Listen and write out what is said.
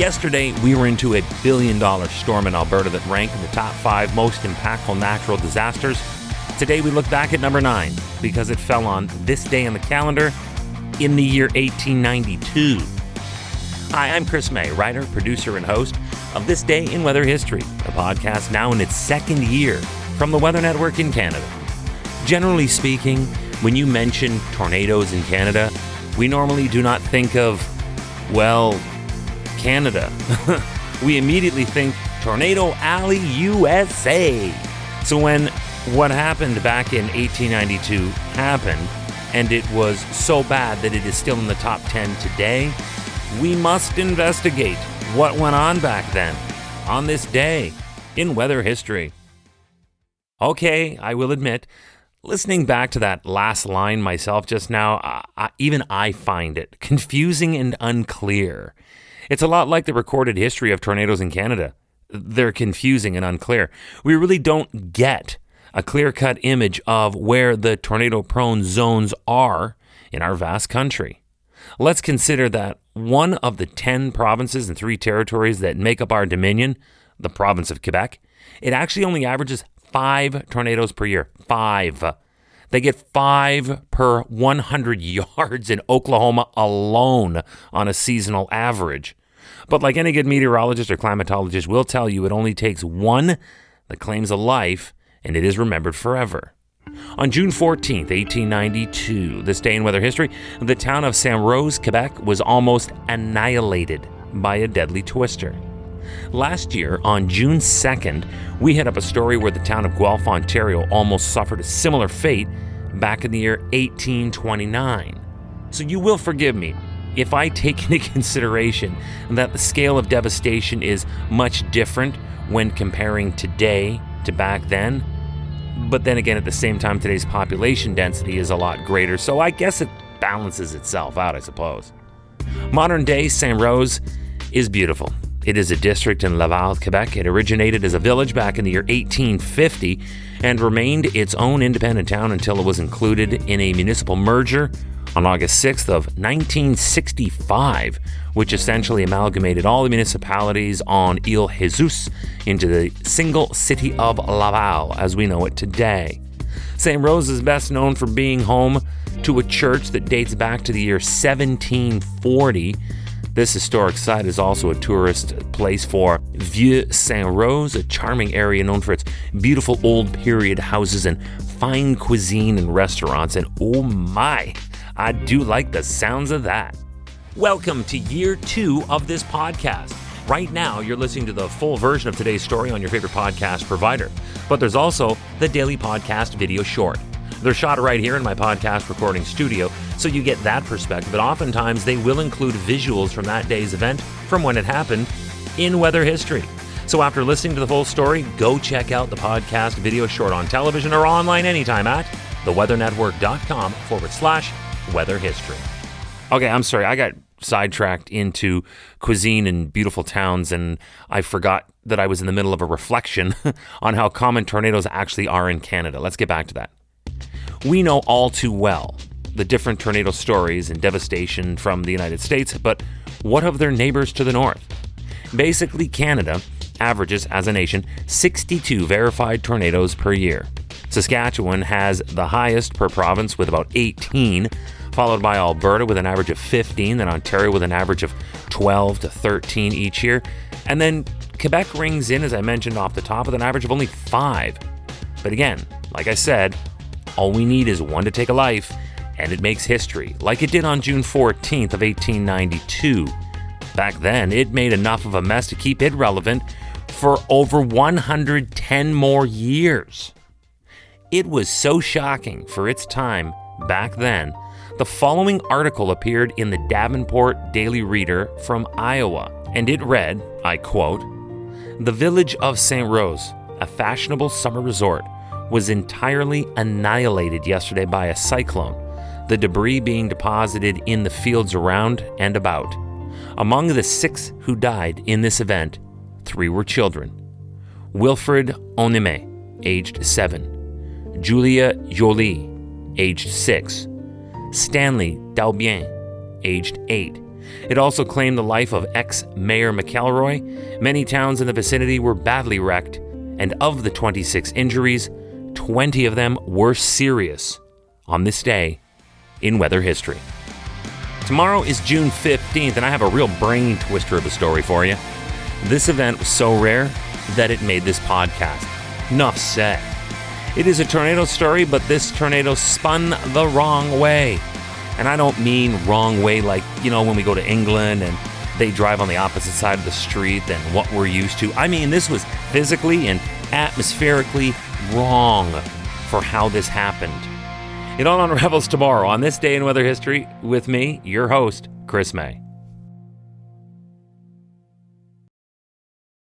Yesterday, we were into a billion-dollar storm in Alberta that ranked in the top 5 most impactful natural disasters. Today, we look back at number 9 because it fell on this day on the calendar in the year 1892. Hi, I'm Chris May, writer, producer, and host of This Day in Weather History, a podcast now in its 2nd year from the Weather Network in Canada. Generally speaking, when you mention tornadoes in Canada, we normally do not think of, well, Canada. We immediately think Tornado Alley, USA. So when what happened back in 1892 happened, and it was so bad that it is still in the top 10 today, we must investigate what went on back then, on this day in weather history. Okay, I will admit, listening back to that last line myself just now, even I find it confusing and unclear. It's a lot like the recorded history of tornadoes in Canada. They're confusing and unclear. We really don't get a clear-cut image of where the tornado-prone zones are in our vast country. Let's consider that one of the 10 provinces and 3 territories that make up our dominion, the province of Quebec, it actually only averages 5 tornadoes per year. 5. They get 5 per 100 yards in Oklahoma alone on a seasonal average. But like any good meteorologist or climatologist will tell you, it only takes one that claims a life, and it is remembered forever. On June 14th, 1892, this day in weather history, the town of Saint-Rose, Quebec, was almost annihilated by a deadly twister. Last year, on June 2nd, we had up a story where the town of Guelph, Ontario, almost suffered a similar fate back in the year 1829. So you will forgive me if I take into consideration that the scale of devastation is much different when comparing today to back then. But then again, at the same time, today's population density is a lot greater, so I guess it balances itself out, I suppose. Modern day Saint-Rose is beautiful. It is a district in Laval, Quebec. It originated as a village back in the year 1850 and remained its own independent town until it was included in a municipal merger on August 6th of 1965, which essentially amalgamated all the municipalities on Ile Jesus into the single city of Laval as we know it today. Saint-Rose is best known for being home to a church that dates back to the year 1740. This historic site is also a tourist place for Vieux Saint-Rose, a charming area known for its beautiful old period houses and fine cuisine and restaurants. And oh my, I do like the sounds of that. Welcome to year 2 of this podcast. Right now, you're listening to the full version of today's story on your favorite podcast provider. But there's also the daily podcast video short. They're shot right here in my podcast recording studio, so you get that perspective. But oftentimes, they will include visuals from that day's event, from when it happened, in weather history. So after listening to the full story, go check out the podcast video short on television or online anytime at theweathernetwork.com/weather history. Okay, I'm sorry. I got sidetracked into cuisine and beautiful towns, and I forgot that I was in the middle of a reflection on how common tornadoes actually are in Canada. Let's get back to that. We know all too well the different tornado stories and devastation from the United States, but what of their neighbors to the north? Basically, Canada averages, as a nation, 62 verified tornadoes per year. Saskatchewan has the highest per province with about 18, followed by Alberta with an average of 15, then Ontario with an average of 12 to 13 each year. And then Quebec rings in, as I mentioned off the top, with an average of only 5. But again, like I said, all we need is one to take a life, and it makes history, like it did on June 14th of 1892. Back then, it made enough of a mess to keep it relevant for over 110 more years. It was so shocking for its time back then. The following article appeared in the Davenport Daily Reader from Iowa, and it read, I quote, "The village of Saint-Rose, a fashionable summer resort, was entirely annihilated yesterday by a cyclone, the debris being deposited in the fields around and about. Among the 6 who died in this event, 3 were children. Wilfred Onime, aged 7, Julia Jolie, aged 6, Stanley Dalbien, aged 8, It also claimed the life of ex-Mayor McElroy. Many towns in the vicinity were badly wrecked, and of the 26 injuries, 20 of them were serious on this day in weather history. Tomorrow is June 15th, and I have a real brain twister of a story for you. This event was so rare that it made this podcast. Enough said. It is a tornado story, but this tornado spun the wrong way. And I don't mean wrong way like, when we go to England and they drive on the opposite side of the street than what we're used to. I mean, this was physically and atmospherically wrong for how this happened. It all unravels tomorrow on This Day in Weather History with me, your host, Chris May.